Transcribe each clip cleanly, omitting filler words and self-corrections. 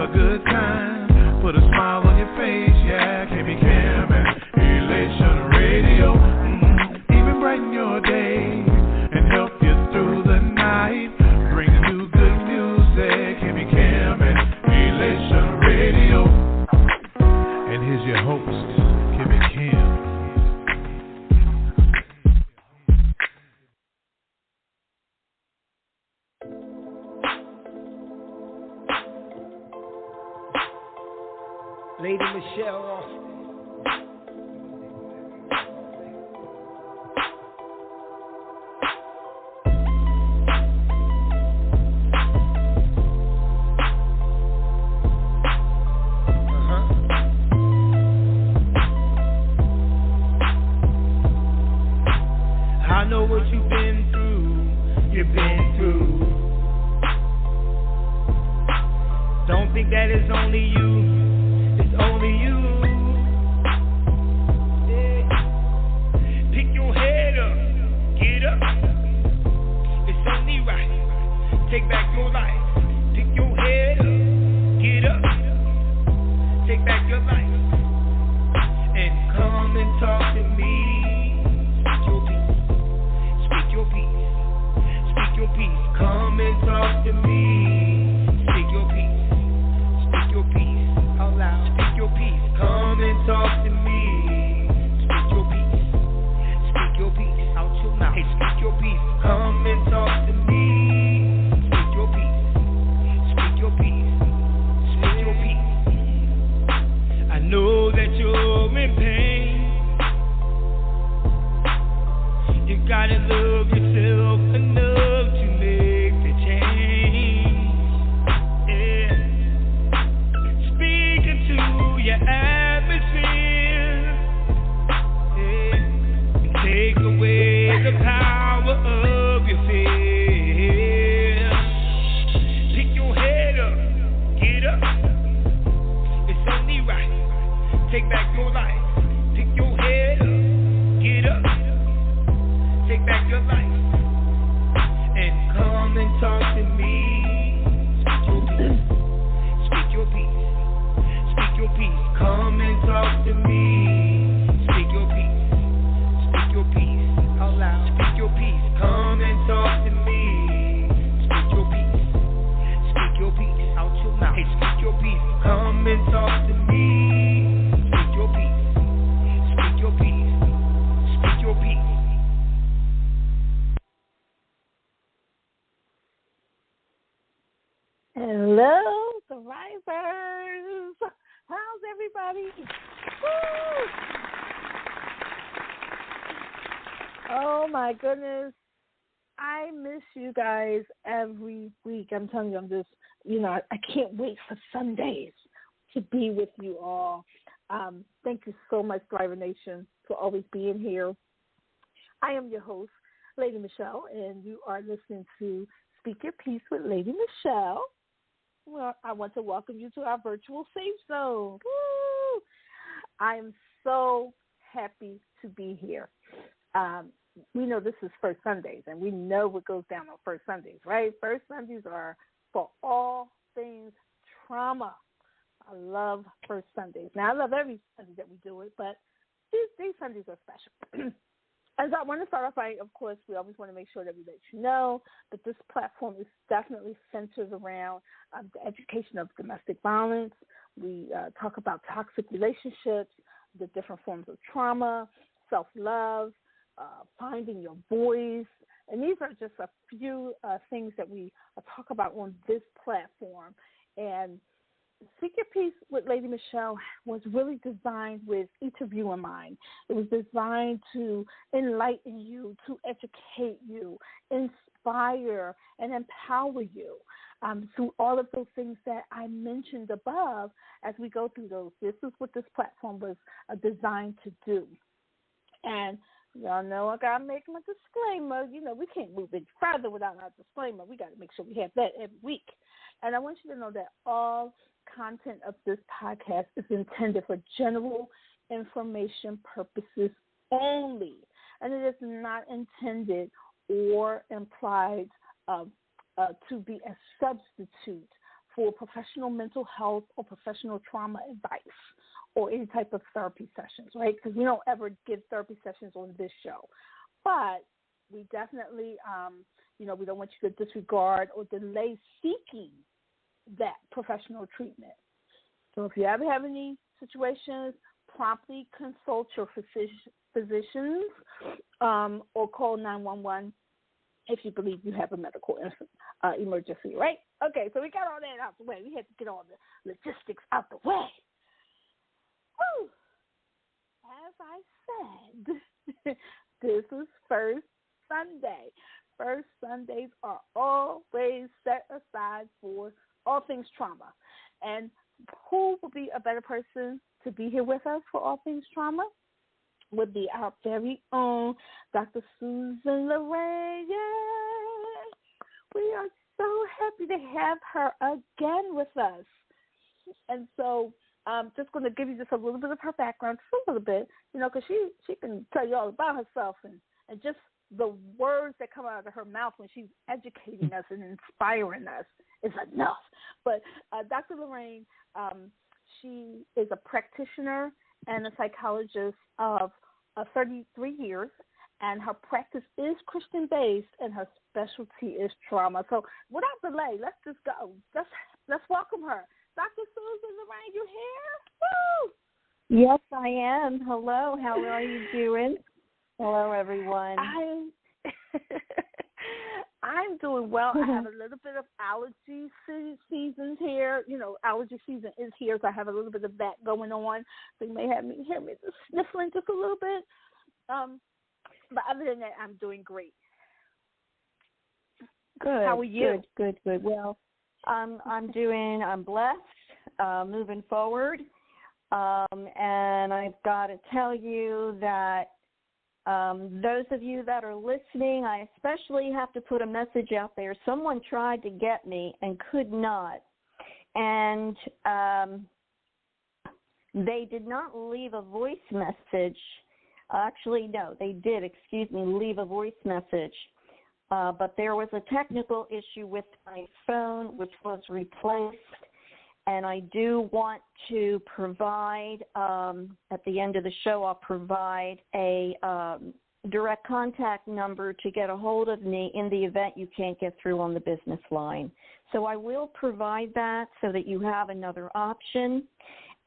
a good time. Put a smile on your face, yeah. Can be Cam and Elation Radio. Even brighten your day and help you through the night. Bring you good music. Can be Cam and Elation Radio. And here's your host, Kim and Kim. Lady Michelle Austin. I know what you've been through. Don't think that it's only you. Only you. Yeah. Pick your head up, get up. It's only right. Take back your life. Pick your head up, get up. Take back your life. And come and talk to me. Speak your peace. Speak your peace. Speak your peace. Come and talk to me. Speak your peace. Speak your peace. Out loud. Speak your peace. Come and talk to me. Speak your peace. Speak your peace. Out your mouth. Hey, speak your peace. Come and talk to me. Speak your peace. Speak your peace. Speak your peace. I know that you're in pain. You gotta love yourself enough to make the change. Yeah. Speak into your atmosphere. Yeah. And take away the power of your fear. Pick your head up, get up. It's only right. Take back your life. Pick your head up, get up. Take back your life. And come and talk to me. Speak your peace. Speak your peace. Come and talk to me. Speak your peace. Speak your peace. Out loud. Speak your peace. Come and talk to me. Speak your peace. Speak your peace. Out your mouth. Hey, speak your peace. Come and talk to me. Speak your peace. Speak your peace. Speak your peace. Hello, survivors. How's everybody? Woo! Oh my goodness. I miss you guys every week. I'm telling you, I can't wait for Sundays to be with you all. Thank you so much, Thriver Nation, for always being here. I am your host, Lady Michelle, and you are listening to Speak Your Peace with Lady Michelle. Well, I want to welcome you to our virtual safe zone. Woo! I am so happy to be here. We know this is First Sundays, and we know what goes down on First Sundays, right? First Sundays are for all things trauma. I love First Sundays. Now, I love every Sunday that we do it, but these Sundays are special. As I want to start off, of course, we always want to make sure that we let you know that this platform is definitely centered around the education of domestic violence. We talk about toxic relationships, the different forms of trauma, self-love, finding your voice. And these are just a few things that we talk about on this platform. And Speak Your Peace with Lady Michelle was really designed with each of you in mind. It was designed to enlighten you, to educate you, inspire, and empower you through all of those things that I mentioned above as we go through those. This is what this platform was designed to do. And y'all know I got to make my disclaimer. We can't move any further without our disclaimer. We got to make sure we have that every week. And I want you to know that all content of this podcast is intended for general information purposes only, and it is not intended or implied to be a substitute for professional mental health or professional trauma advice or any type of therapy sessions, right? Because we don't ever give therapy sessions on this show. But we definitely, we don't want you to disregard or delay seeking that professional treatment. So if you ever have any situations, promptly consult your physicians or call 911 if you believe you have a medical emergency, right? Okay, so we got all that out the way. We had to get all the logistics out the way. Woo! As I said, this is First Sunday. First Sundays are always set aside for all things trauma. And who would be a better person to be here with us for all things trauma? Would be our very own Dr. Susan Lorraine. Yay! We are so happy to have her again with us. And so I'm just going to give you just a little bit of her background, just a little bit, because she can tell you all about herself and just the words that come out of her mouth when she's educating us and inspiring us is enough. But Dr. Lorraine, she is a practitioner and a psychologist of 33 years, and her practice is Christian-based, and her specialty is trauma. So without delay, let's just go. Let's welcome her. Dr. Susan Lorraine, you here? Woo! Yes, I am. Hello, how are you doing? Hello, everyone. I'm doing well. I have a little bit of allergy season here. Allergy season is here, so I have a little bit of that going on. So you may hear me just sniffling just a little bit. But other than that, I'm doing great. Good. How are you? Good. Well, I'm blessed, moving forward. And I've got to tell you that those of you that are listening, I especially have to put a message out there. Someone tried to get me and could not. And they did not leave a voice message. Actually, no, they did, leave a voice message. But there was a technical issue with my phone, which was replaced. And I do want to provide, at the end of the show, I'll provide a direct contact number to get a hold of me in the event you can't get through on the business line. So I will provide that so that you have another option.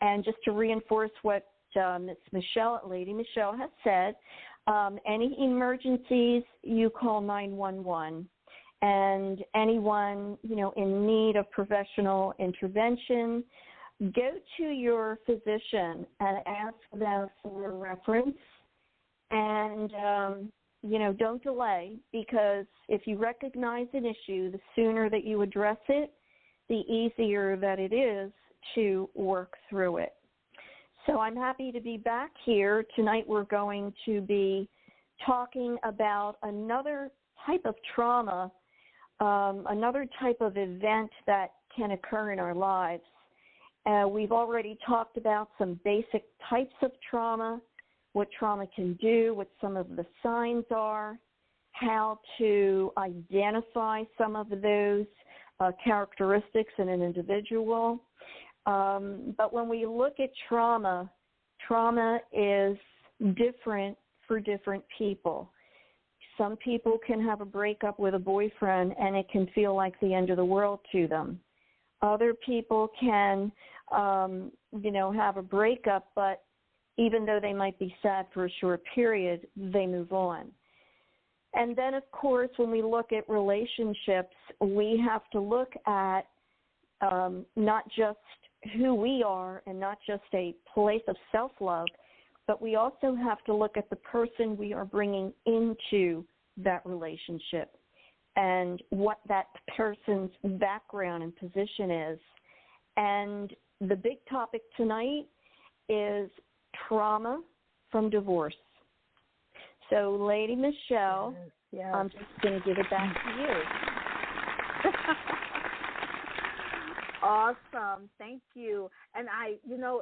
And just to reinforce what Lady Michelle has said, any emergencies, you call 911. And anyone, in need of professional intervention, go to your physician and ask them for a reference. And, don't delay, because if you recognize an issue, the sooner that you address it, the easier that it is to work through it. So I'm happy to be back here. Tonight we're going to be talking about another type of trauma, another type of event that can occur in our lives. We've already talked about some basic types of trauma, what trauma can do, what some of the signs are, how to identify some of those characteristics in an individual. But when we look at trauma is different for different people. Some people can have a breakup with a boyfriend and it can feel like the end of the world to them. Other people can, have a breakup, but even though they might be sad for a short period, they move on. And then, of course, when we look at relationships, we have to look at not just who we are and not just a place of self-love, but we also have to look at the person we are bringing into that relationship and what that person's background and position is. And the big topic tonight is trauma from divorce. So, Lady Michelle, yes. I'm just going to give it back to you. Awesome. Thank you. And I,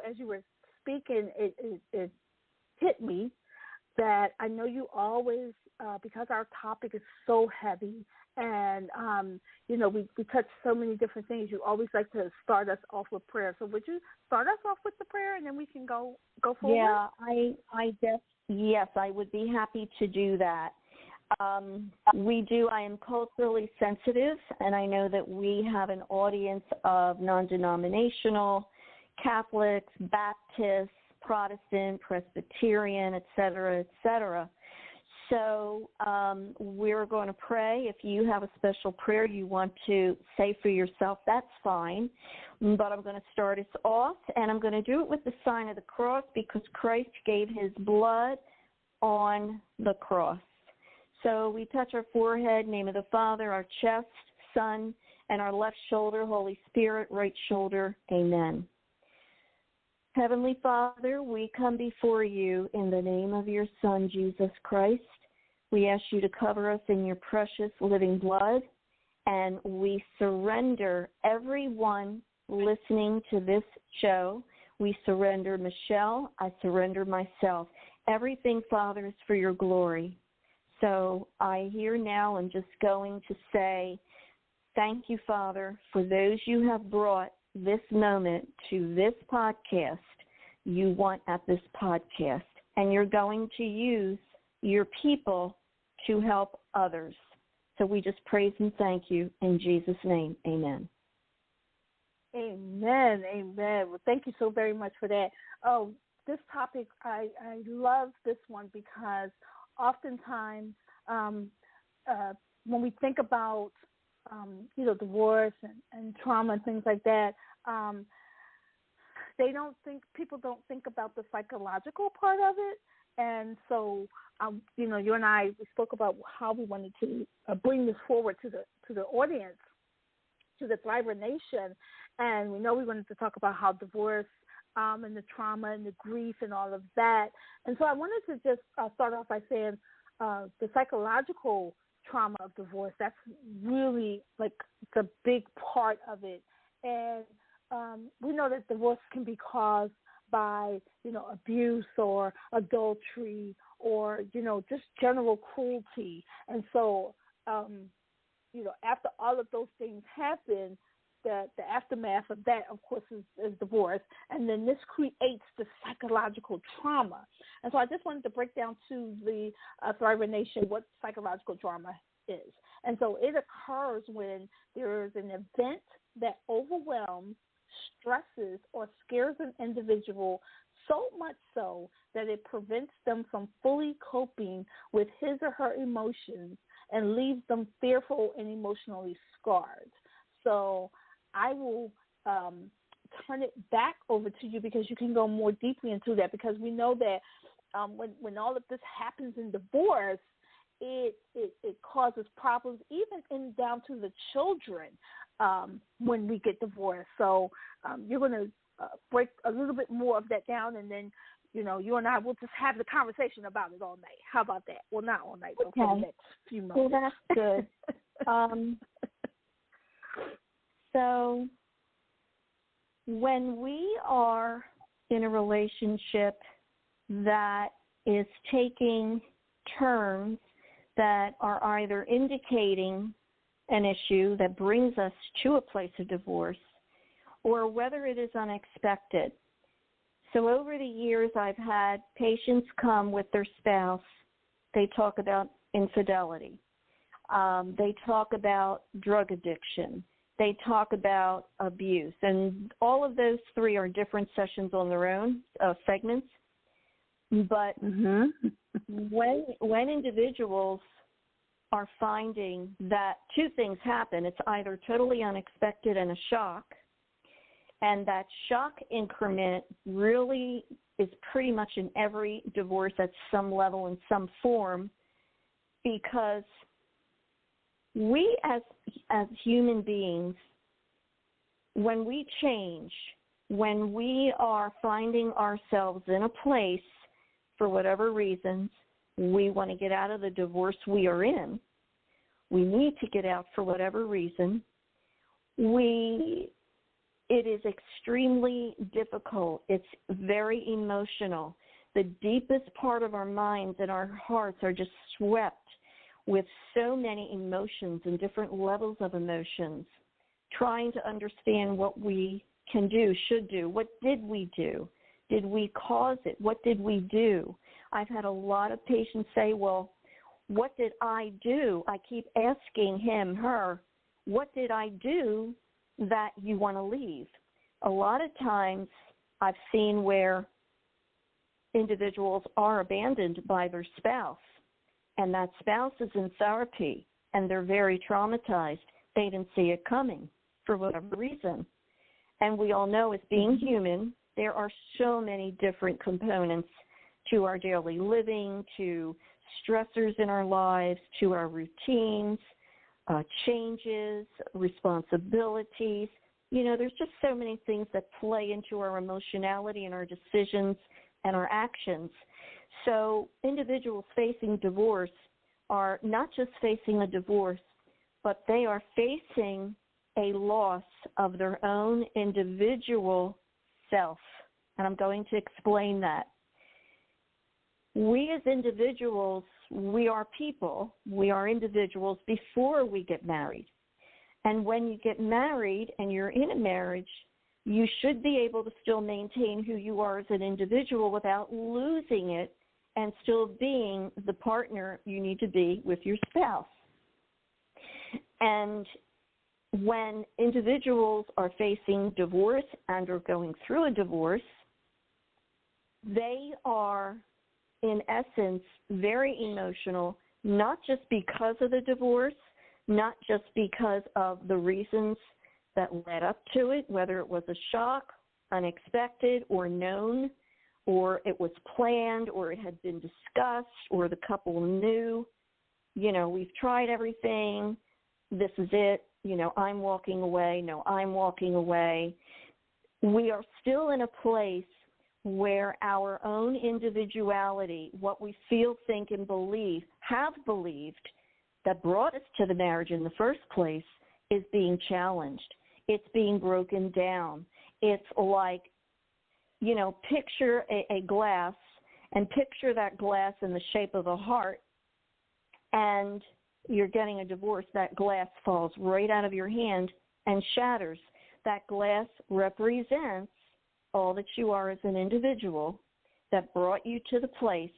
as you were speaking, it hit me that I know you always because our topic is so heavy and, we touch so many different things, you always like to start us off with prayer. So would you start us off with the prayer and then we can go forward? Yeah, yes, I would be happy to do that. I am culturally sensitive, and I know that we have an audience of non-denominational, Catholics, Baptists, Protestant, Presbyterian, et cetera, et cetera. So we're going to pray. If you have a special prayer you want to say for yourself, that's fine. But I'm going to start us off, and I'm going to do it with the sign of the cross because Christ gave his blood on the cross. So we touch our forehead, name of the Father, our chest, Son, and our left shoulder, Holy Spirit, right shoulder. Amen. Heavenly Father, we come before you in the name of your Son, Jesus Christ. We ask you to cover us in your precious living blood, and we surrender everyone listening to this show. We surrender Michelle. I surrender myself. Everything, Father, is for your glory. So I here now am just going to say thank you, Father, for those you have brought this moment to this podcast you want at this podcast. And you're going to use your people to help others. So we just praise and thank you in Jesus' name. Amen. Amen. Amen. Well, thank you so very much for that. Oh, this topic, I love this one because oftentimes when we think about, divorce and trauma and things like that, people don't think about the psychological part of it. And so, you and I, we spoke about how we wanted to bring this forward to the audience, to the Thriver Nation. And we know we wanted to talk about how divorce and the trauma and the grief and all of that. And so I wanted to just start off by saying the psychological trauma of divorce, that's really like the big part of it. And we know that divorce can be caused by, abuse or adultery or, just general cruelty. And so, after all of those things happen, the aftermath of that, of course, is divorce. And then this creates the psychological trauma. And so I just wanted to break down to the Thriver Nation what psychological trauma is. And so it occurs when there is an event that overwhelms, stresses, or scares an individual so much so that it prevents them from fully coping with his or her emotions and leaves them fearful and emotionally scarred. So I will turn it back over to you because you can go more deeply into that, because we know that when all of this happens in divorce, it causes problems even down to the children when we get divorced. So you're going to break a little bit more of that down, and then you and I will just have the conversation about it all night. How about that? Well, not all night, but for the next few months. Well, that's good. So when we are in a relationship that is taking turns that are either indicating an issue that brings us to a place of divorce, or whether it is unexpected. So over the years, I've had patients come with their spouse. They talk about infidelity. They talk about drug addiction. They talk about abuse. And all of those three are different sessions on their own, segments. But when individuals are finding that two things happen, it's either totally unexpected and a shock, and that shock increment really is pretty much in every divorce at some level, in some form, because we as human beings, when we change, when we are finding ourselves in a place for whatever reasons, we want to get out of the divorce we are in. We need to get out for whatever reason. It is extremely difficult. It's very emotional. the deepest part of our minds and our hearts are just swept with so many emotions and different levels of emotions, trying to understand what we can do, should do. What did we do? Did we cause it? What did we do? I've had a lot of patients say, well, what did I do? I keep asking him, her, what did I do that you want to leave? A lot of times I've seen where individuals are abandoned by their spouse, and that spouse is in therapy, and they're very traumatized. They didn't see it coming for whatever reason. And we all know, as being human, there are so many different components to our daily living, to stressors in our lives, to our routines, changes, responsibilities. You know, there's just so many things that play into our emotionality and our decisions and our actions. So individuals facing divorce are not just facing a divorce, but they are facing a loss of their own individual self. And I'm going to explain that. We as individuals, we are people, we are individuals before we get married. And when you get married and you're in a marriage, you should be able to still maintain who you are as an individual without losing it and still being the partner you need to be with your spouse. And when individuals are facing divorce and are going through a divorce, they are, in essence, very emotional, not just because of the divorce, not just because of the reasons that led up to it, whether it was a shock, unexpected, or known, or it was planned, or it had been discussed, or the couple knew, you know, we've tried everything, this is it, you know, I'm walking away, no, I'm walking away. We are still in a place where our own individuality, what we feel, think, and believe, have believed, that brought us to the marriage in the first place, is being challenged. It's being broken down. It's like, you know, picture a glass, and picture that glass in the shape of a heart, and you're getting a divorce. That glass falls right out of your hand and shatters. That glass represents all that you are as an individual that brought you to the place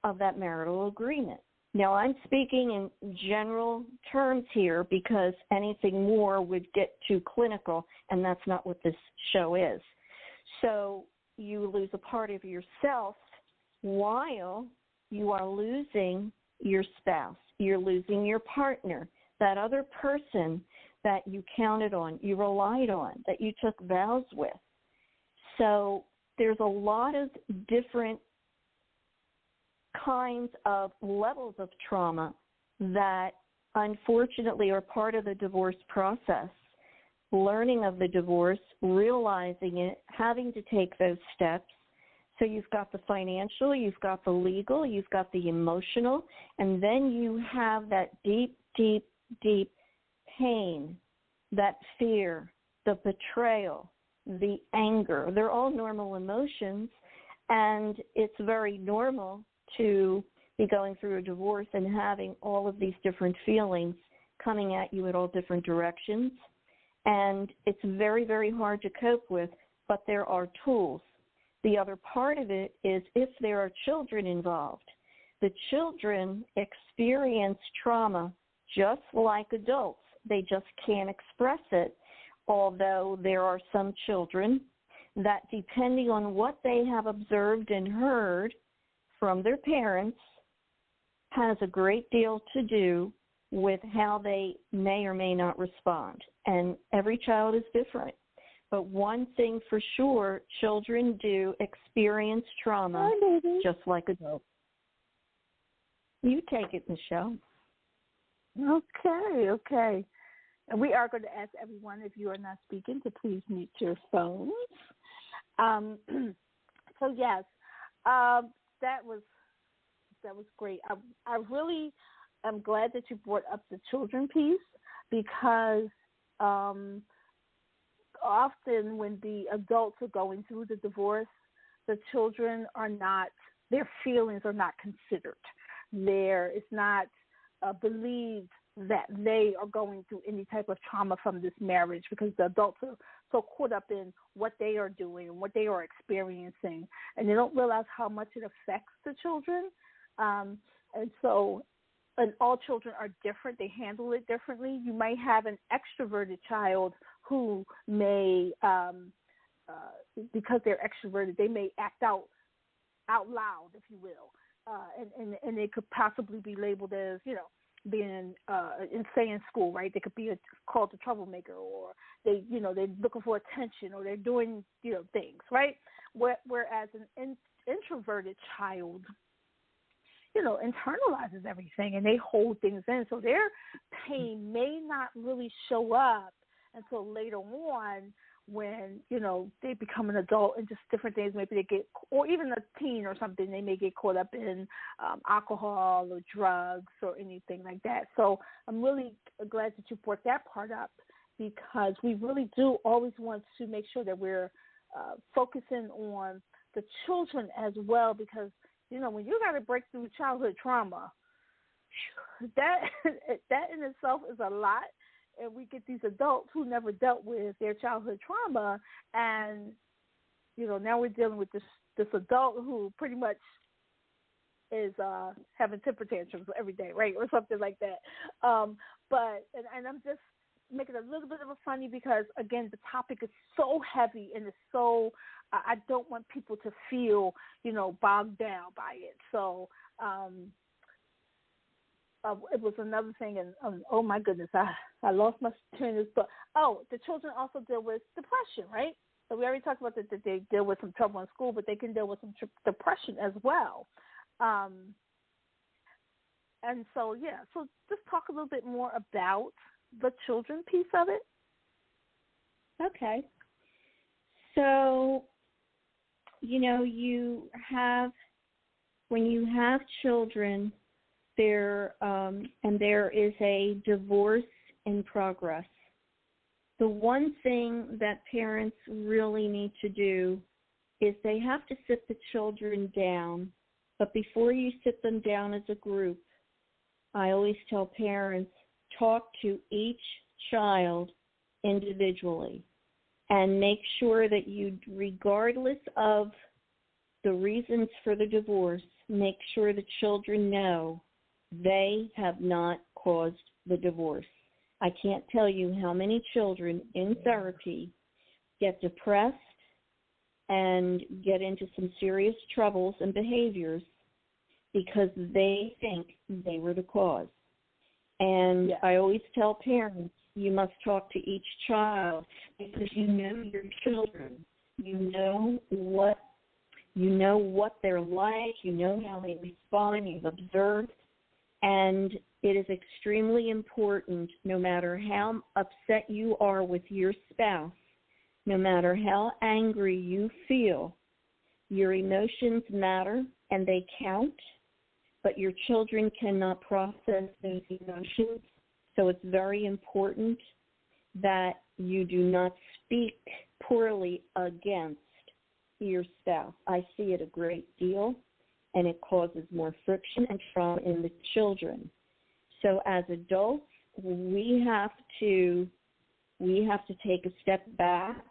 of that marital agreement. Now, I'm speaking in general terms here because anything more would get too clinical, and that's not what this show is. So you lose a part of yourself while you are losing your spouse. You're losing your partner, that other person that you counted on, you relied on, that you took vows with. So there's a lot of different kinds of levels of trauma that unfortunately are part of the divorce process. Learning of the divorce, realizing it, having to take those steps. So you've got the financial, you've got the legal, you've got the emotional, and then you have that deep, deep, deep pain, that fear, the betrayal, the anger. They're all normal emotions, and it's very normal to be going through a divorce and having all of these different feelings coming at you at all different directions. And it's very, very hard to cope with, but there are tools. The other part of it is if there are children involved. The children experience trauma just like adults. They just can't express it, although there are some children that, depending on what they have observed and heard from their parents, has a great deal to do with how they may or may not respond. And every child is different. But one thing for sure, children do experience trauma just like adults. You take it, Michelle. Okay. And we are going to ask everyone, if you are not speaking, to please mute your phones. So yes, that was great. I really am glad that you brought up the children piece, because often when the adults are going through the divorce, the children are not, their feelings are not considered. It's not believed that they are going through any type of trauma from this marriage, because the adults are so caught up in what they are doing and what they are experiencing, and they don't realize how much it affects the children. And all children are different. They handle it differently. You might have an extroverted child who may, because they're extroverted, they may act out loud, if you will, and they could possibly be labeled as, being insane in school, right? They could be called a troublemaker, or they're looking for attention, or they're doing, things, right? Whereas an introverted child, internalizes everything, and they hold things in. So their pain may not really show up until later on, when, they become an adult and just different things. Maybe they get, or even a teen or something, they may get caught up in alcohol or drugs or anything like that. So I'm really glad that you brought that part up, because we really do always want to make sure that we're focusing on the children as well, because, when you got to break through childhood trauma, that in itself is a lot. And we get these adults who never dealt with their childhood trauma, and now we're dealing with this adult who pretty much is having temper tantrums every day, right, or something like that. But I'm just making a little bit of a funny, because again, the topic is so heavy, and it's so I don't want people to feel bogged down by it. So. It was another thing, and oh my goodness, I lost my train of thought. Oh, the children also deal with depression, right? So we already talked about that they deal with some trouble in school, but they can deal with some depression as well. And so, so just talk a little bit more about the children piece of it. Okay. So, when you have children, there is a divorce in progress. The one thing that parents really need to do is they have to sit the children down, but before you sit them down as a group, I always tell parents, talk to each child individually and make sure that you, regardless of the reasons for the divorce, make sure the children know they have not caused the divorce. I can't tell you how many children in therapy get depressed and get into some serious troubles and behaviors because they think they were the cause. And I always tell parents, you must talk to each child, because you know your children. You know what they're like. You know how they respond. You've observed. And it is extremely important, no matter how upset you are with your spouse, no matter how angry you feel, your emotions matter and they count, but your children cannot process those emotions. So it's very important that you do not speak poorly against your spouse. I see it a great deal, and it causes more friction and trauma in the children. So as adults, we have to take a step back,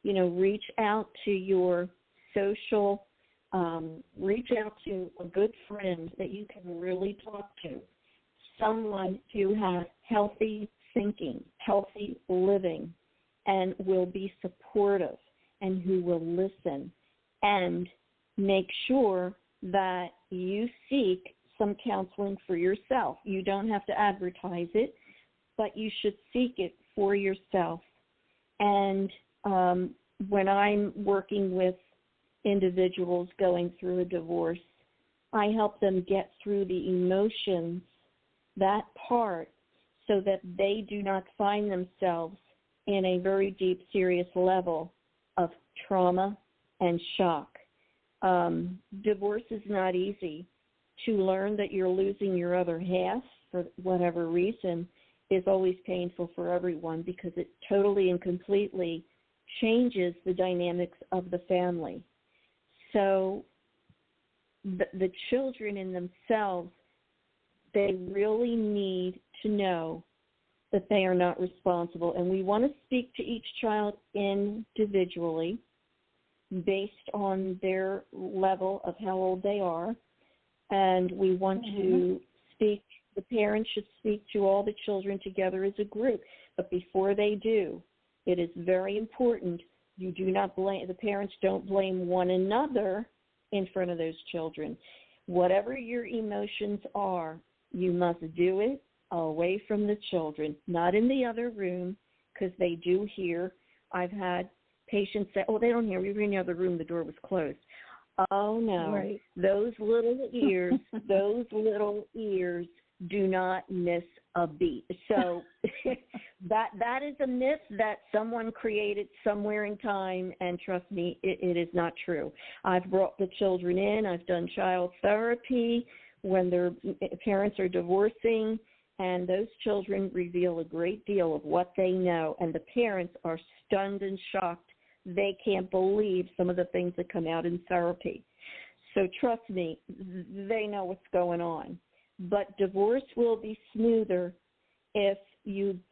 reach out to your social, reach out to a good friend that you can really talk to, someone who has healthy thinking, healthy living, and will be supportive and who will listen, and make sure that you seek some counseling for yourself. You don't have to advertise it, but you should seek it for yourself. And when I'm working with individuals going through a divorce, I help them get through the emotions, that part, so that they do not find themselves in a very deep, serious level of trauma and shock. Divorce is not easy. To learn that you're losing your other half for whatever reason is always painful for everyone, because it totally and completely changes the dynamics of the family. So the children in themselves, they really need to know that they are not responsible. And we want to speak to each child individually based on their level of how old they are. And we want to speak, the parents should speak to all the children together as a group. But before they do, it is very important you do not blame, the parents don't blame one another in front of those children. Whatever your emotions are, you must do it away from the children, not in the other room, because they do hear. I've had patients say, oh, they don't hear. We were in the other room. The door was closed. Oh, no. Right. Those little ears, do not miss a beat. So that is a myth that someone created somewhere in time, and trust me, it is not true. I've brought the children in. I've done child therapy when their parents are divorcing, and those children reveal a great deal of what they know, and the parents are stunned and shocked. They can't believe some of the things that come out in therapy. So trust me, they know what's going on. But divorce will be smoother if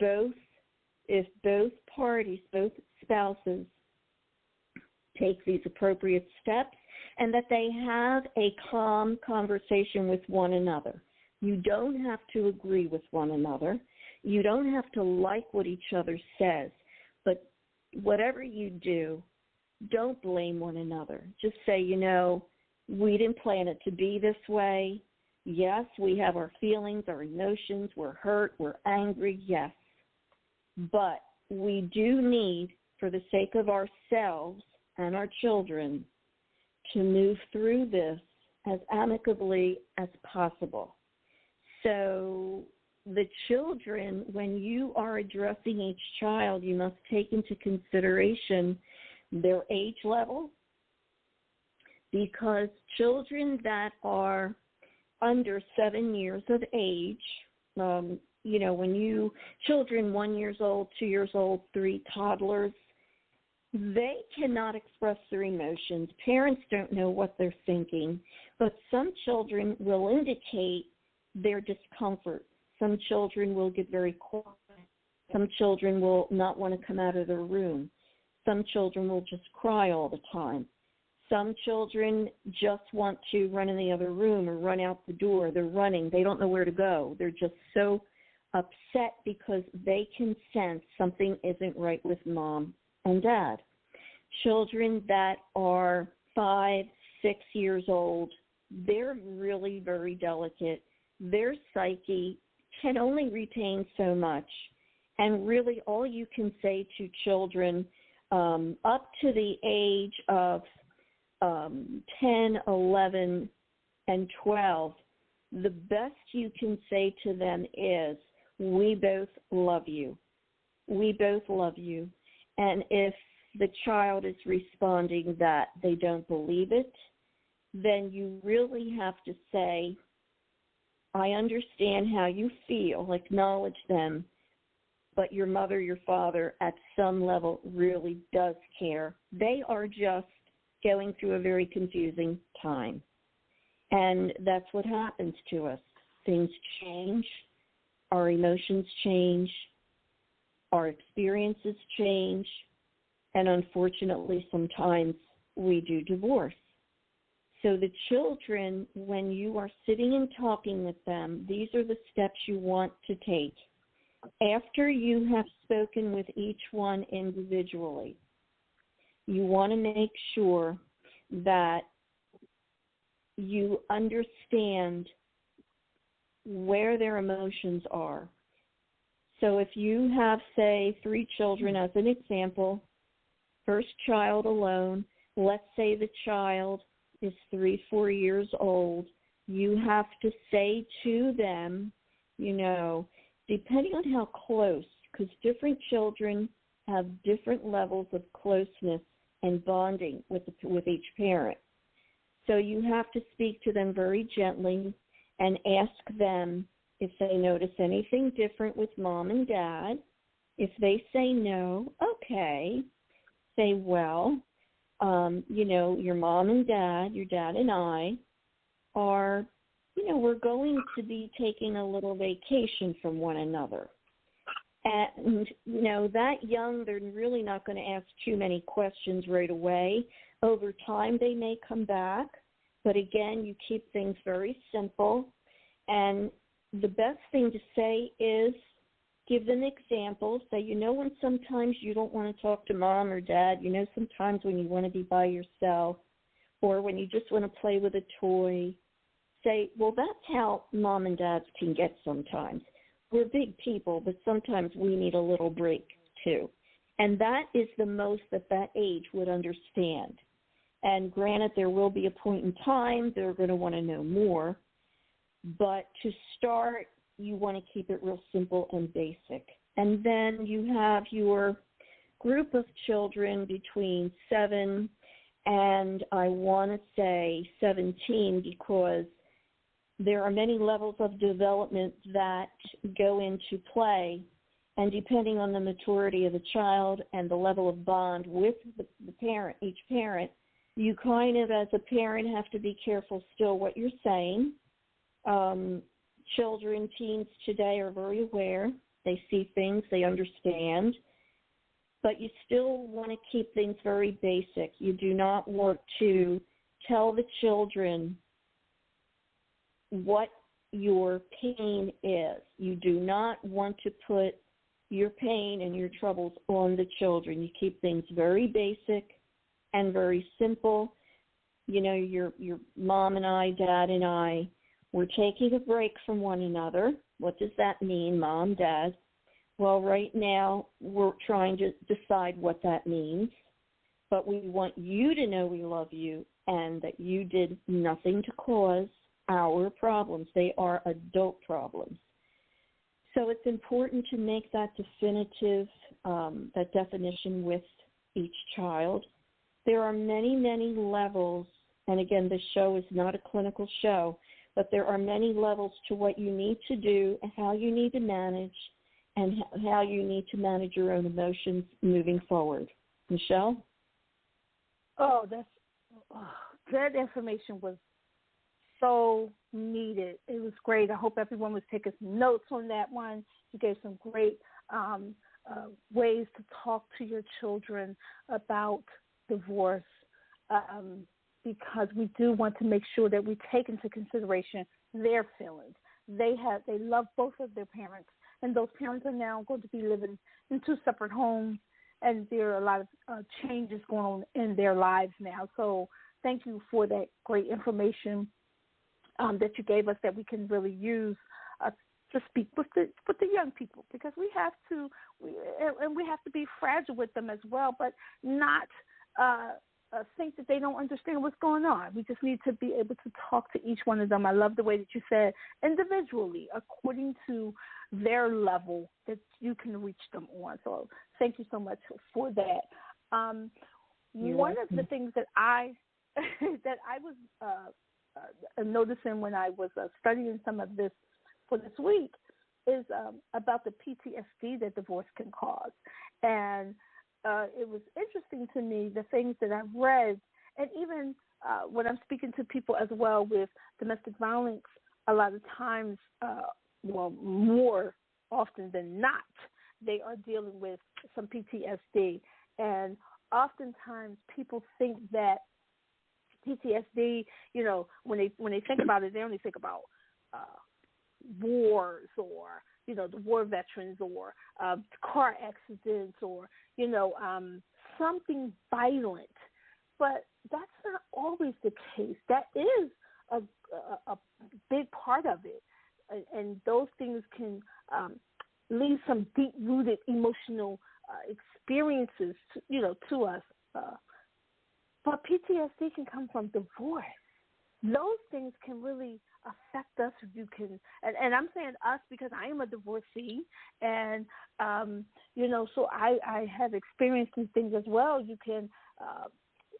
both parties, both spouses, take these appropriate steps and that they have a calm conversation with one another. You don't have to agree with one another. You don't have to like what each other says. But whatever you do, don't blame one another. Just say, we didn't plan it to be this way. Yes, we have our feelings, our emotions. We're hurt. We're angry. Yes. But we do need, for the sake of ourselves and our children, to move through this as amicably as possible. So the children, when you are addressing each child, you must take into consideration their age level, because children that are under 7 years of age, children 1 year old, 2 years old, 3 toddlers, they cannot express their emotions. Parents don't know what they're thinking, but some children will indicate their discomfort. Some children will get very quiet. Some children will not want to come out of their room. Some children will just cry all the time. Some children just want to run in the other room or run out the door. They're running. They don't know where to go. They're just so upset because they can sense something isn't right with mom and dad. Children that are 5, 6 years old, they're really very delicate. Their psyche can only retain so much. And really all you can say to children up to the age of 10, 11, and 12, the best you can say to them is, we both love you. We both love you. And if the child is responding that they don't believe it, then you really have to say, I understand how you feel, acknowledge them, but your mother, your father, at some level really does care. They are just going through a very confusing time. And that's what happens to us. Things change, our emotions change, our experiences change, and unfortunately sometimes we do divorce. So the children, when you are sitting and talking with them, these are the steps you want to take. After you have spoken with each one individually, you want to make sure that you understand where their emotions are. So if you have, say, 3 children as an example, first child alone, let's say the child is 3, 4 years old, you have to say to them, depending on how close, because different children have different levels of closeness and bonding with each parent. So you have to speak to them very gently and ask them if they notice anything different with mom and dad. If they say no, okay, say, well, Your mom and dad, your dad and I are, we're going to be taking a little vacation from one another. And, that young, they're really not going to ask too many questions right away. Over time, they may come back. But again, you keep things very simple. And the best thing to say is give them examples. Say, when sometimes you don't want to talk to mom or dad, sometimes when you want to be by yourself or when you just want to play with a toy, say, well, that's how mom and dads can get sometimes. We're big people, but sometimes we need a little break too. And that is the most that age would understand. And granted, there will be a point in time they're going to want to know more. But to start, you want to keep it real simple and basic. And then you have your group of children between 7 and I want to say 17 because there are many levels of development that go into play, and depending on the maturity of the child and the level of bond with the parent, each parent, you kind of, as a parent, have to be careful still what you're saying. Children, teens today are very aware. They see things, they understand, but you still want to keep things very basic. You do not want to tell the children what your pain is. You do not want to put your pain and your troubles on the children. You keep things very basic and very simple. Your mom and I, dad and I, we're taking a break from one another. What does that mean, mom, dad? Well, right now we're trying to decide what that means, but we want you to know we love you and that you did nothing to cause our problems. They are adult problems. So it's important to make that definitive, that definition with each child. There are many, many levels, and again, this show is not a clinical show, but there are many levels to what you need to do and how you need to manage and how you need to manage your own emotions moving forward. Michelle? That information was so needed. It was great. I hope everyone was taking some notes on that one. You gave some great ways to talk to your children about divorce because we do want to make sure that we take into consideration their feelings. They love both of their parents, and those parents are now going to be living in 2 separate homes, and there are a lot of changes going on in their lives now. So thank you for that great information that you gave us that we can really use to speak with the young people, because we have to be fragile with them as well, but not think that they don't understand what's going on. We just need to be able to talk to each one of them. I love the way that you said individually, according to their level that you can reach them on. So thank you so much for that. One of the things that I was noticing when I was studying some of this for this week is about the PTSD that divorce can cause. And it was interesting to me, the things that I've read, and even when I'm speaking to people as well with domestic violence, a lot of times, more often than not, they are dealing with some PTSD. And oftentimes people think that PTSD, when they think about it, they only think about wars or, the war veterans or car accidents or, something violent. But that's not always the case. That is a big part of it. And those things can leave some deep-rooted emotional experiences, to us. But PTSD can come from divorce. Those things can really affect us. You can, and I'm saying us because I am a divorcee, and so I have experienced these things as well. You can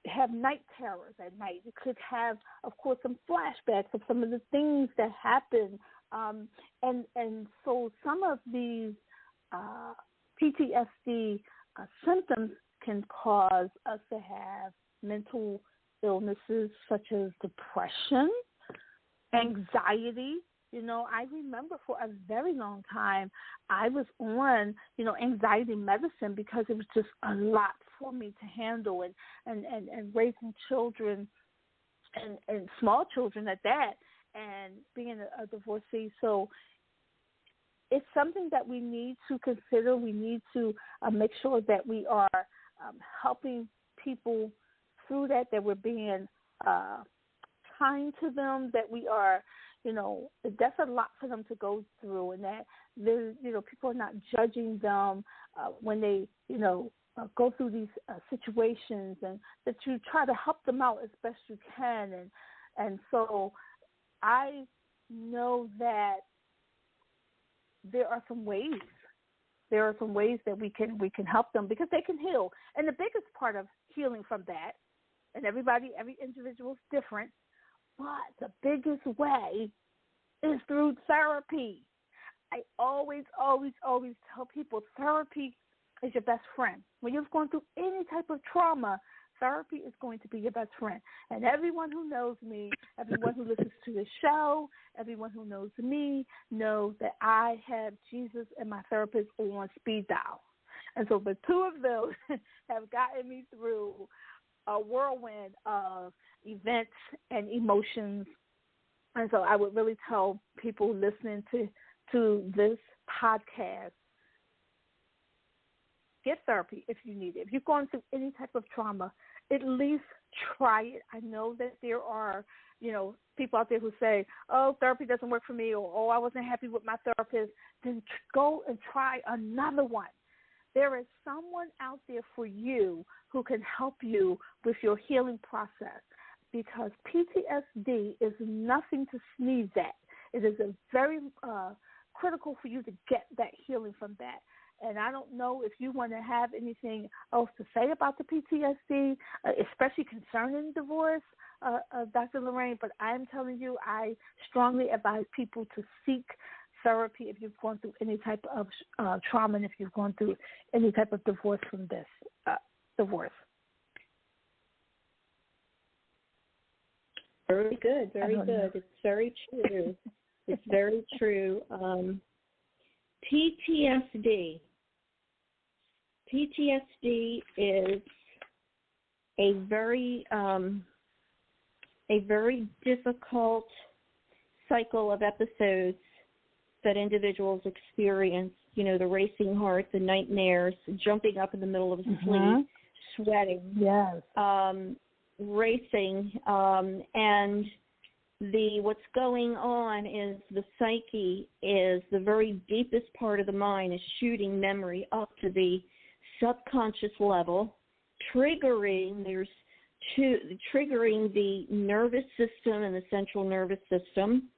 have night terrors at night. You could have, of course, some flashbacks of some of the things that happened, and so some of these PTSD symptoms can cause us to have mental illnesses such as depression, anxiety. You know, I remember for a very long time I was on, anxiety medicine because it was just a lot for me to handle, and raising children and small children at that, and being a divorcee. So it's something that we need to consider. We need to make sure that we are helping people through that we're being kind to them, that we are, that's a lot for them to go through, and that people are not judging them when they, go through these situations, and that you try to help them out as best you can. And so I know that there are some ways that we can help them, because they can heal. And the biggest part of healing from that, and every individual is different, but the biggest way is through therapy. I always tell people therapy is your best friend. When you're going through any type of trauma, therapy is going to be your best friend. And everyone who knows me, everyone who listens to the show, everyone who knows me, knows that I have Jesus and my therapist on speed dial. And so the two of those have gotten me through a whirlwind of events and emotions. And so I would really tell people listening to this podcast, get therapy if you need it. If you're going through any type of trauma, at least try it. I know that there are, people out there who say, oh, therapy doesn't work for me, or, oh, I wasn't happy with my therapist. Then go and try another one. There is someone out there for you who can help you with your healing process, because PTSD is nothing to sneeze at. It is a very critical for you to get that healing from that. And I don't know if you want to have anything else to say about the PTSD, especially concerning divorce, Dr. Lorraine, but I'm telling you, I strongly advise people to seek therapy if you've gone through any type of trauma, and if you've gone through any type of divorce from this divorce. Very good, very good. It's very true. It's very true. PTSD is a very difficult cycle of episodes that individuals experience. The racing heart, the nightmares, jumping up in the middle of sleep, sweating, yes, racing, and what's going on is the psyche is the very deepest part of the mind is shooting memory up to the subconscious level, triggering the nervous system and the central nervous system,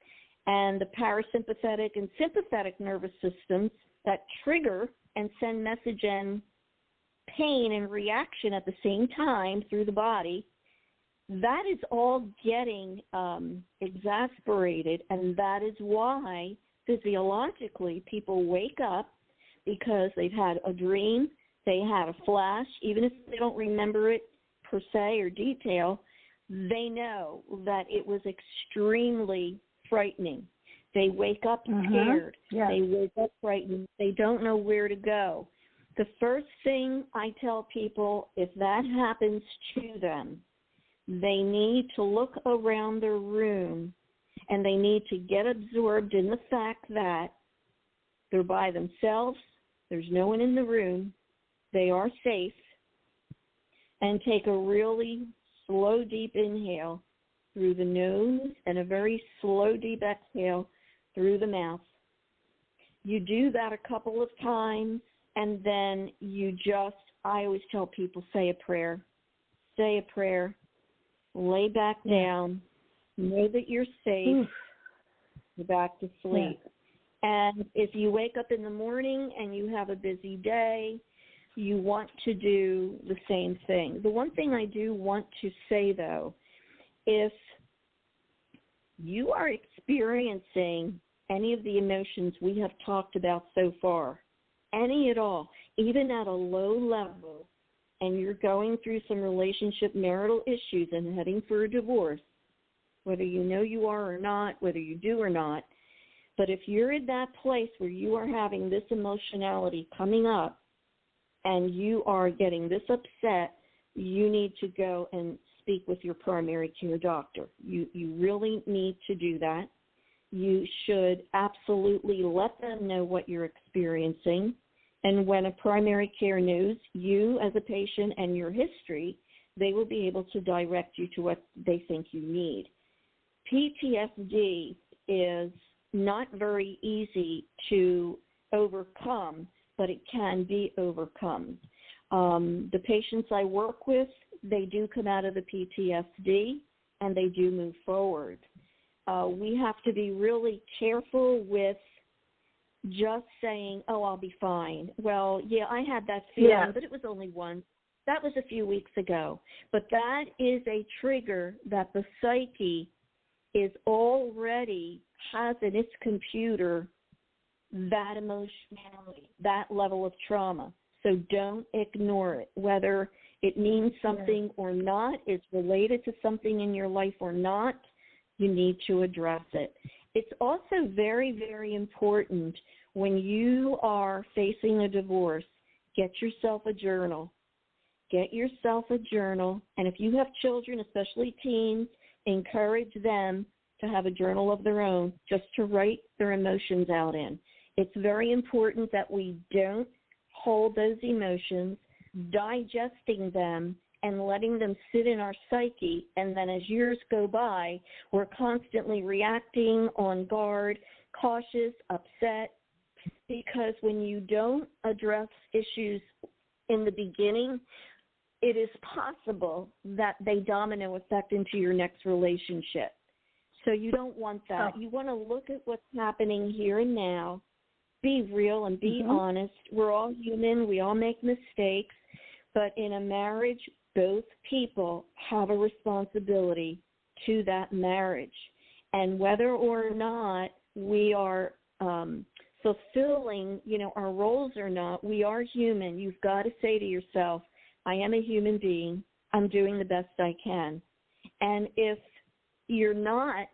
and the parasympathetic and sympathetic nervous systems that trigger and send message and pain and reaction at the same time through the body. That is all getting exasperated, and that is why physiologically people wake up, because they've had a dream, they had a flash, even if they don't remember it per se or detail, they know that it was extremely frightening. They wake up scared. Yes. They wake up frightened. They don't know where to go. The first thing I tell people, if that happens to them, they need to look around their room, and they need to get absorbed in the fact that they're by themselves, there's no one in the room, they are safe, and take a really slow, deep inhale through the nose and a very slow, deep exhale through the mouth. You do that a couple of times, and then I always tell people, say a prayer. Say a prayer. Lay back down. Know that you're safe. Go back to sleep. And if you wake up in the morning and you have a busy day, you want to do the same thing. The one thing I do want to say, though, if you are experiencing any of the emotions we have talked about so far, any at all, even at a low level, and you're going through some relationship marital issues and heading for a divorce, whether you know you are or not, whether you do or not, but if you're in that place where you are having this emotionality coming up and you are getting this upset, you need to go and speak with your primary care doctor. You really need to do that. You should absolutely let them know what you're experiencing. And when a primary care knows you as a patient and your history, they will be able to direct you to what they think you need. PTSD is not very easy to overcome, but it can be overcome. The patients I work with, they do come out of the PTSD and they do move forward. We have to be really careful with just saying, oh, I'll be fine. Well, yeah, I had that feeling, but it was only once. That was a few weeks ago. But that is a trigger that the psyche is already has in its computer that emotionality, that level of trauma. So don't ignore it. Whether it means something or not, it's related to something in your life or not, you need to address it. It's also very, very important when you are facing a divorce, get yourself a journal. Get yourself a journal. And if you have children, especially teens, encourage them to have a journal of their own, just to write their emotions out in. It's very important that we don't hold those emotions, digesting them and letting them sit in our psyche, and then as years go by, we're constantly reacting, on guard, cautious, upset, because when you don't address issues in the beginning, it is possible that they domino effect into your next relationship. So you don't want that. You want to look at what's happening here and now, be real and be honest. We're all human. We all make mistakes. But in a marriage, both people have a responsibility to that marriage. And whether or not we are fulfilling, our roles or not, we are human. You've got to say to yourself, I am a human being. I'm doing the best I can. And if you're not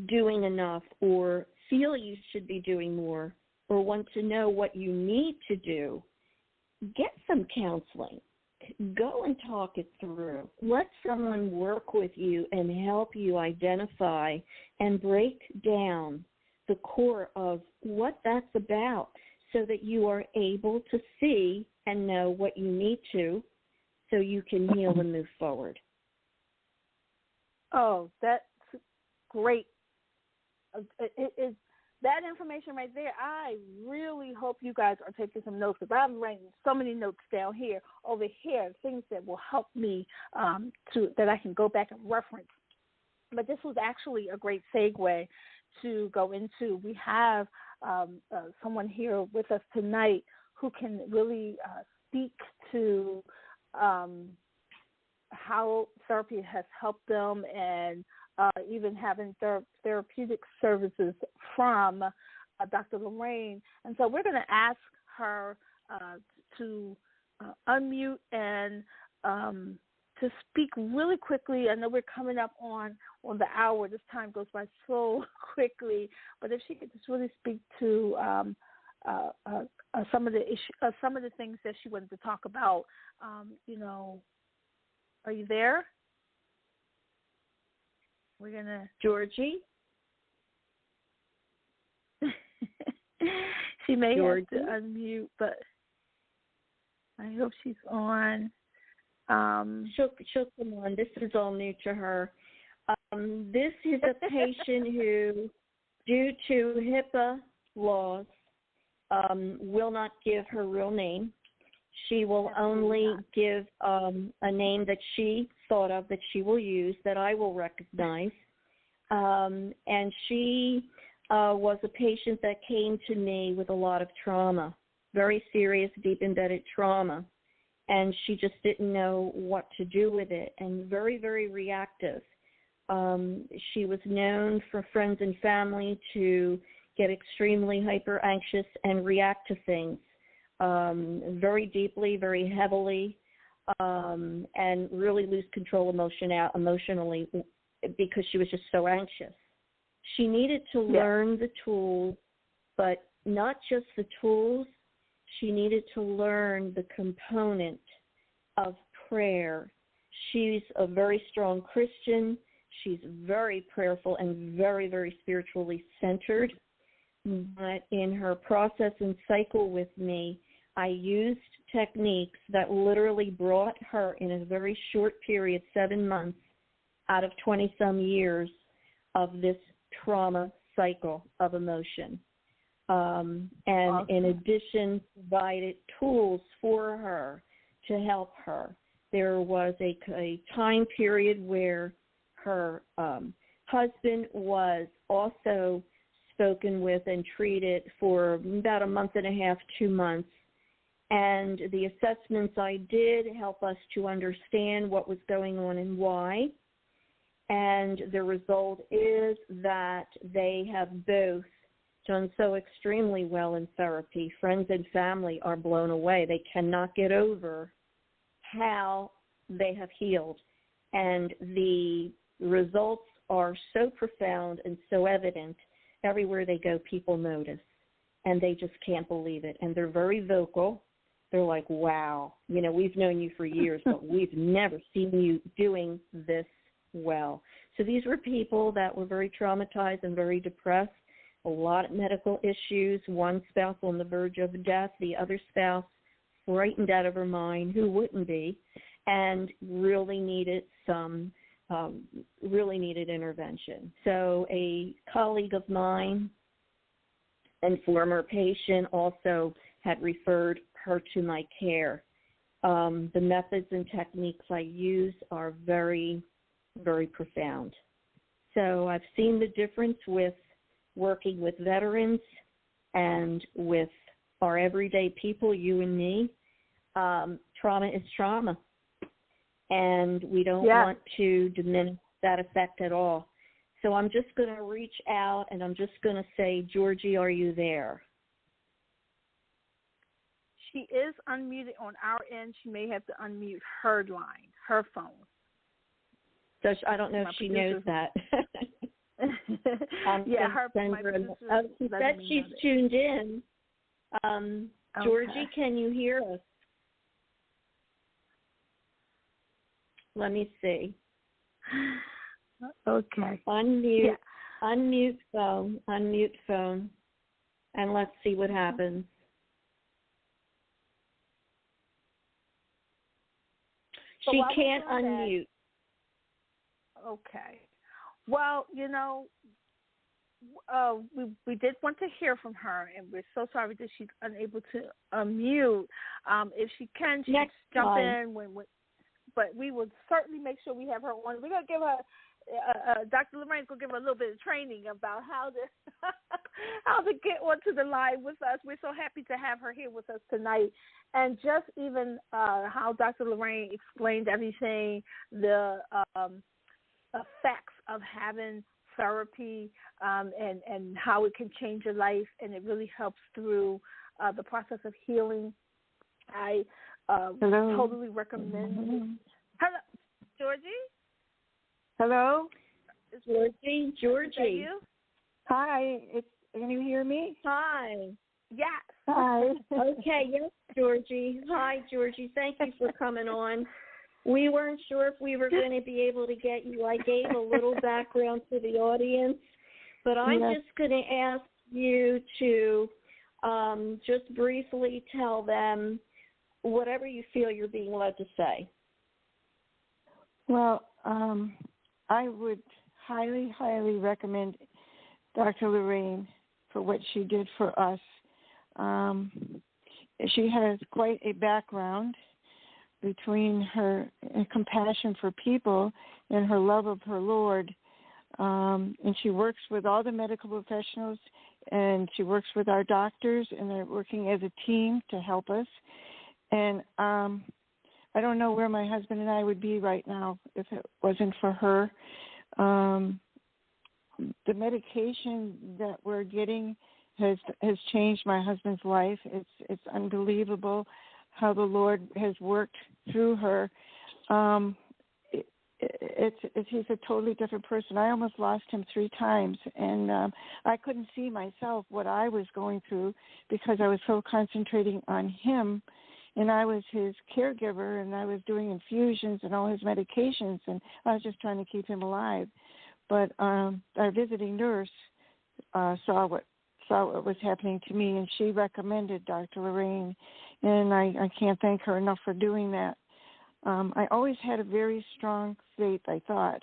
doing enough or feel you should be doing more or want to know what you need to do, get some counseling. Go and talk it through. Let someone work with you and help you identify and break down the core of what that's about so that you are able to see and know what you need to so you can heal and move forward. Oh, that's great. That information right there, I really hope you guys are taking some notes, because I'm writing so many notes down here, over here, things that will help me that I can go back and reference. But this was actually a great segue to go into. We have someone here with us tonight who can really speak to how therapy has helped them, and even having therapeutic services from Dr. Lorraine. And so we're going to ask her to unmute and to speak really quickly. I know we're coming up on the hour. This time goes by so quickly. But if she could just really speak to some of the things that she wanted to talk about, are you there? We're going to... Georgie? She may Georgie? have to unmute, but I hope she's on. She'll come on. This is all new to her. This is a patient who, due to HIPAA laws, will not give her real name. She will only give a name that she thought of, that she will use, that I will recognize. And she was a patient that came to me with a lot of trauma, very serious, deep embedded trauma. And she just didn't know what to do with it, and very, very reactive. She was known for friends and family to get extremely hyper anxious and react to things very deeply, very heavily. and really lose control emotionally because she was just so anxious. She needed to learn the tools, but not just the tools. She needed to learn the component of prayer. She's a very strong Christian. She's very prayerful and very, very spiritually centered. But in her process and cycle with me, I used techniques that literally brought her in a very short period, 7 months, out of 20-some years of this trauma cycle of emotion. And awesome. In addition, provided tools for her to help her. There was a time period where her husband was also spoken with and treated for about a month and a half, 2 months. And the assessments I did help us to understand what was going on and why. And the result is that they have both done so extremely well in therapy. Friends and family are blown away. They cannot get over how they have healed. And the results are so profound and so evident. Everywhere they go, people notice, and they just can't believe it. And they're very vocal. They're like, wow, we've known you for years, but we've never seen you doing this well. So these were people that were very traumatized and very depressed, a lot of medical issues, one spouse on the verge of death, the other spouse frightened out of her mind, who wouldn't be, and really needed intervention. So a colleague of mine and former patient also had referred her to my care. The methods and techniques I use are very, very profound. So I've seen the difference with working with veterans and with our everyday people, you and me. Trauma is trauma, and we don't want to diminish that effect at all. So I'm just going to reach out, and I'm just going to say, Georgie, are you there? She is unmuted on our end. She may have to unmute her line, her phone. So I don't know if she knows that. She said she's tuned in. Georgie, can you hear us? Let me see. Okay. Unmute phone, and let's see what happens. She can't unmute. Okay. Well, we did want to hear from her, and we're so sorry that she's unable to unmute. If she can, she can jump in but we will certainly make sure we have her on. We're going to give her, Dr. Lorraine's going to give her a little bit of training about how to get onto the line with us. We're so happy to have her here with us tonight. And just even how Dr. Lorraine explained everything, the effects of having therapy and how it can change your life, and it really helps through the process of healing. I totally recommend it. Hello, Georgie? Hello? Georgie. Is that you? Hi. Can you hear me? Hi. Yes. Hi. Okay, yes, Georgie. Hi, Georgie. Thank you for coming on. We weren't sure if we were going to be able to get you. I gave a little background to the audience, but I'm just going to ask you to just briefly tell them whatever you feel you're being led to say. Well, I would highly, highly recommend Dr. Lorraine for what she did for us. She has quite a background between her compassion for people and her love of her Lord. And she works with all the medical professionals, and she works with our doctors, and they're working as a team to help us. And I don't know where my husband and I would be right now if it wasn't for her. The medication that we're getting has changed my husband's life. It's unbelievable how the Lord has worked through her. He's a totally different person. I almost lost him 3 times, and I couldn't see myself what I was going through because I was so concentrating on him, and I was his caregiver, and I was doing infusions and all his medications, and I was just trying to keep him alive. But our visiting nurse saw what was happening to me, and she recommended Dr. Lorraine, and I can't thank her enough for doing that. I always had a very strong faith, I thought.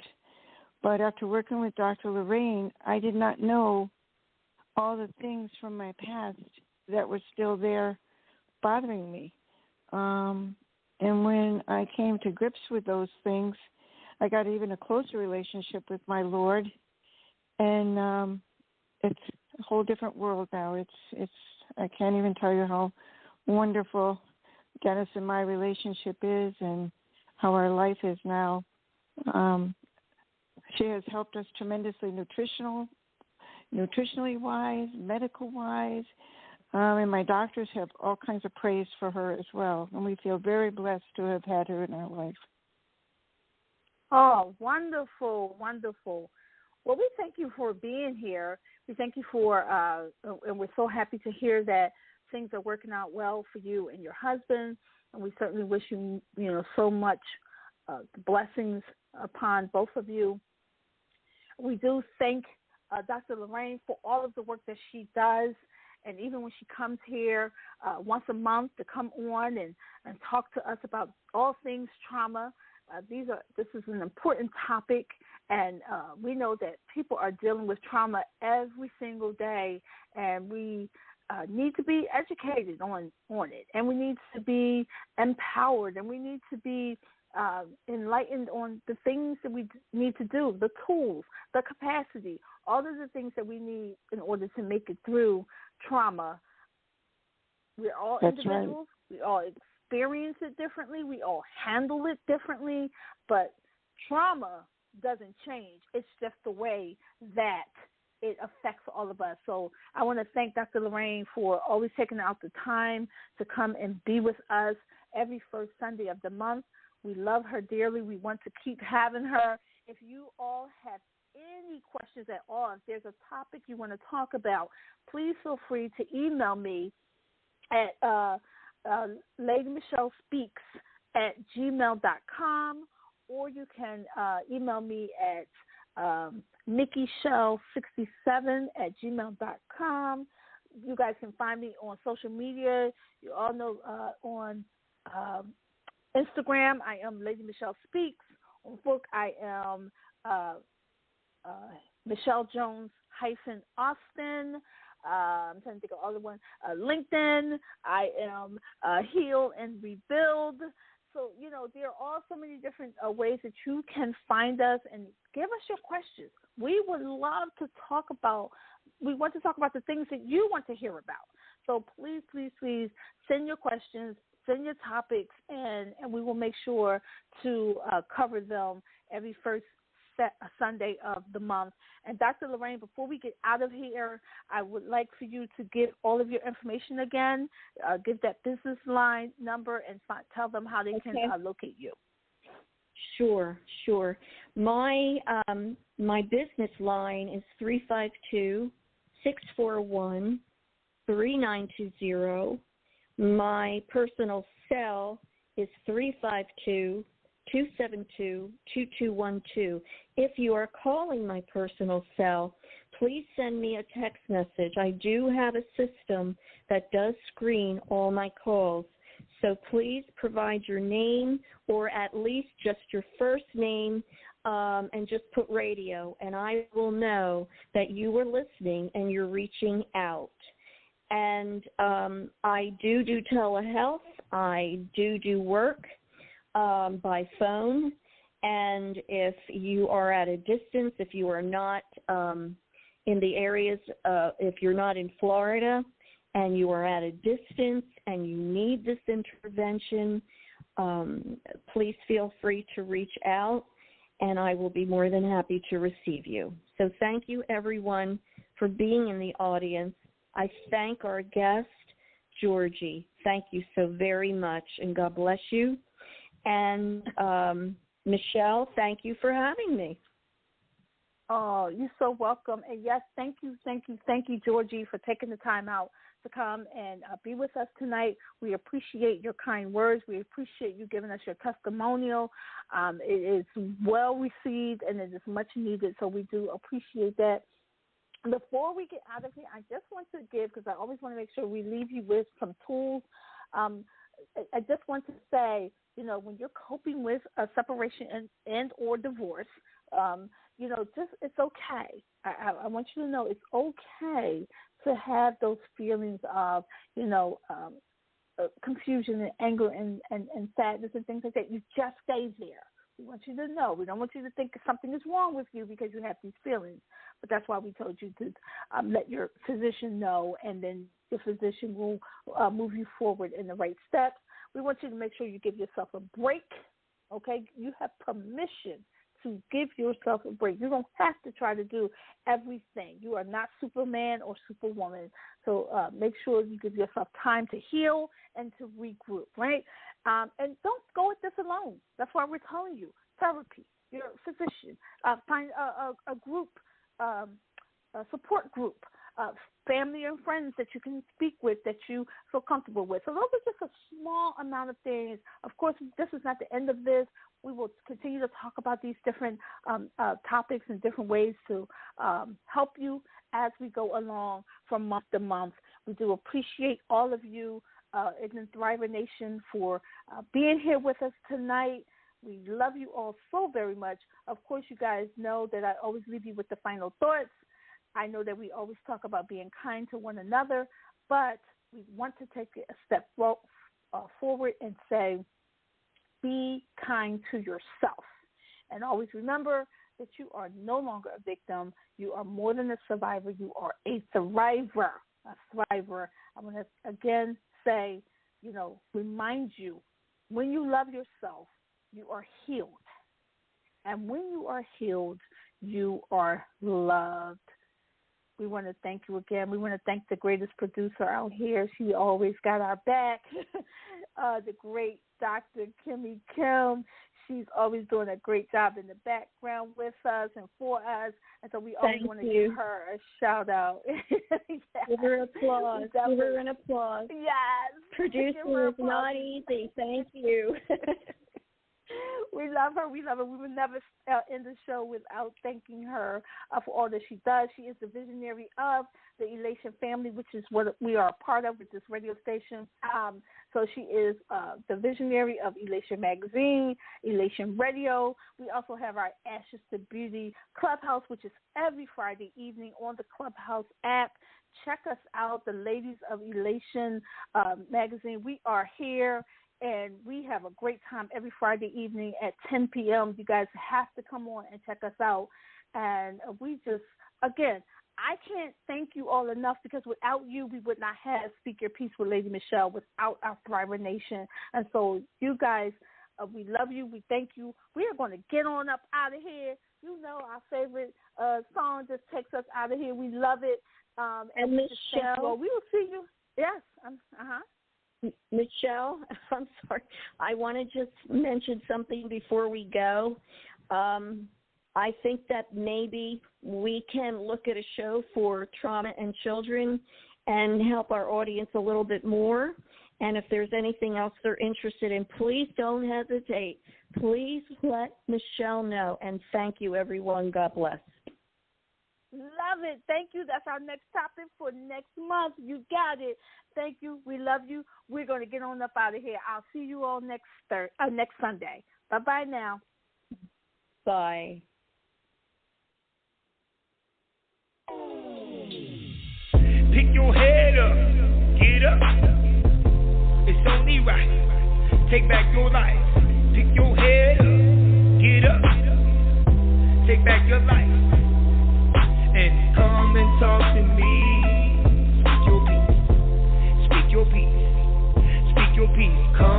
But after working with Dr. Lorraine, I did not know all the things from my past that were still there bothering me. And when I came to grips with those things, I got even a closer relationship with my Lord. And it's a whole different world now. It's I can't even tell you how wonderful Dennis and my relationship is and how our life is now. She has helped us tremendously nutritionally wise, medical wise, and my doctors have all kinds of praise for her as well, and we feel very blessed to have had her in our life. Oh, wonderful, wonderful. Well, we thank you for being here. We thank you for, and we're so happy to hear that things are working out well for you and your husband, and we certainly wish you, so much blessings upon both of you. We do thank Dr. Lorraine for all of the work that she does, and even when she comes here once a month to come on and talk to us about all things trauma. This is an important topic, and we know that people are dealing with trauma every single day, and we need to be educated on it, and we need to be empowered, and we need to be enlightened on the things that we need to do, the tools, the capacity, all of the things that we need in order to make it through trauma. We're all individuals. Right. We all experience it differently. We all handle it differently, but trauma doesn't change. It's just the way that it affects all of us. So I want to thank Dr. Lorraine for always taking out the time to come and be with us every first Sunday of the month. We love her dearly. We want to keep having her. If you all have any questions at all, if there's a topic you want to talk about, please feel free to email me at LadyMichelleSpeaks@gmail.com, or you can email me at NikkiShell67@gmail.com. You guys can find me on social media. You all know on Instagram, I am Lady Michelle Speaks. On Facebook, I am Michelle Jones-Austin. I'm trying to think of other one. LinkedIn, I am Heal and Rebuild. So, there are all so many different ways that you can find us and give us your questions. We would love to talk about, we want to talk about the things that you want to hear about. So please, please, please send your questions, send your topics, and we will make sure to cover them every first Sunday of the month. And Dr. Lorraine, before we get out of here, I would like for you to give all of your information again, give that business line number, and tell them how they can locate you. Sure. My business line is 352-641-3920. My personal cell is 352-272-2212. If you are calling my personal cell, please send me a text message. I do have a system that does screen all my calls. So please provide your name, or at least just your first name, and just put radio, and I will know that you were listening and you're reaching out. And I do telehealth. I do work by phone. And if you are at a distance, if you are not in the areas, if you're not in Florida and you are at a distance and you need this intervention, please feel free to reach out, and I will be more than happy to receive you. So thank you, everyone, for being in the audience. I thank our guest, Georgie. Thank you so very much, and God bless you. And Michelle, thank you for having me. Oh, you're so welcome. And yes, thank you, Georgie, for taking the time out to come and be with us tonight. We appreciate your kind words. We appreciate you giving us your testimonial. It is well received and it is much needed, so we do appreciate that. Before we get out of here, I just want to give, because I always want to make sure we leave you with some tools. I just want to say, when you're coping with a separation and or divorce, it's okay. I want you to know it's okay to have those feelings of, confusion and anger and sadness and things like that. You just stay there. We want you to know. We don't want you to think something is wrong with you because you have these feelings. But that's why we told you to let your physician know, and then the physician will move you forward in the right steps. We want you to make sure you give yourself a break, okay? You have permission to give yourself a break. You don't have to try to do everything. You are not Superman or Superwoman. So make sure you give yourself time to heal and to regroup, right? And don't go at this alone. That's why we're telling you, therapy, your physician, find a group, a support group, family and friends that you can speak with that you feel comfortable with. So those are just a small amount of things. Of course, this is not the end of this. We will continue to talk about these different topics and different ways to help you as we go along from month to month. We do appreciate all of you in the Thriver Nation for being here with us tonight. We love you all so very much. Of course, you guys know that I always leave you with the final thoughts. I know that we always talk about being kind to one another, but we want to take a step forward and say, be kind to yourself. And always remember that you are no longer a victim. You are more than a survivor. You are a thriver, I want to, again, say, remind you, when you love yourself, you are healed. And when you are healed, you are loved. We want to thank you again. We want to thank the greatest producer out here. She always got our back, the great Dr. Kimmy Kim. She's always doing a great job in the background with us and for us. And so we always want to give her a shout out. Yes. Give her applause. Give her an applause. Yes. Producing is not easy. Thank you. We love her. We would never end the show without thanking her for all that she does. She is the visionary of the Elation family, which is what we are a part of with this radio station. So she is the visionary of Elation Magazine, Elation Radio. We also have our Ashes to Beauty Clubhouse, which is every Friday evening on the Clubhouse app. Check us out, the Ladies of Elation Magazine. We are here. And we have a great time every Friday evening at 10 p.m. You guys have to come on and check us out. And we just, again, I can't thank you all enough, because without you, we would not have Speak Your Peace with Lady Michelle without our Thriver Nation. And so you guys, we love you. We thank you. We are going to get on up out of here. You know, our favorite song just takes us out of here. We love it. And Michelle, well, we will see you. Yes. Michelle, I'm sorry. I want to just mention something before we go. I think that maybe we can look at a show for trauma and children and help our audience a little bit more. And if there's anything else they're interested in, please don't hesitate. Please let Michelle know. And thank you, everyone. God bless. Love it. Thank you. That's our next topic for next month. You got it. Thank you. We love you. We're going to get on up out of here. I'll see you all next Sunday. Bye-bye now. Bye. Pick your head up. Get up. It's only right. Take back your life. Pick your head up. Get up. Take back your life. And come and talk to me. Speak your peace. Speak your peace. Speak your peace. Come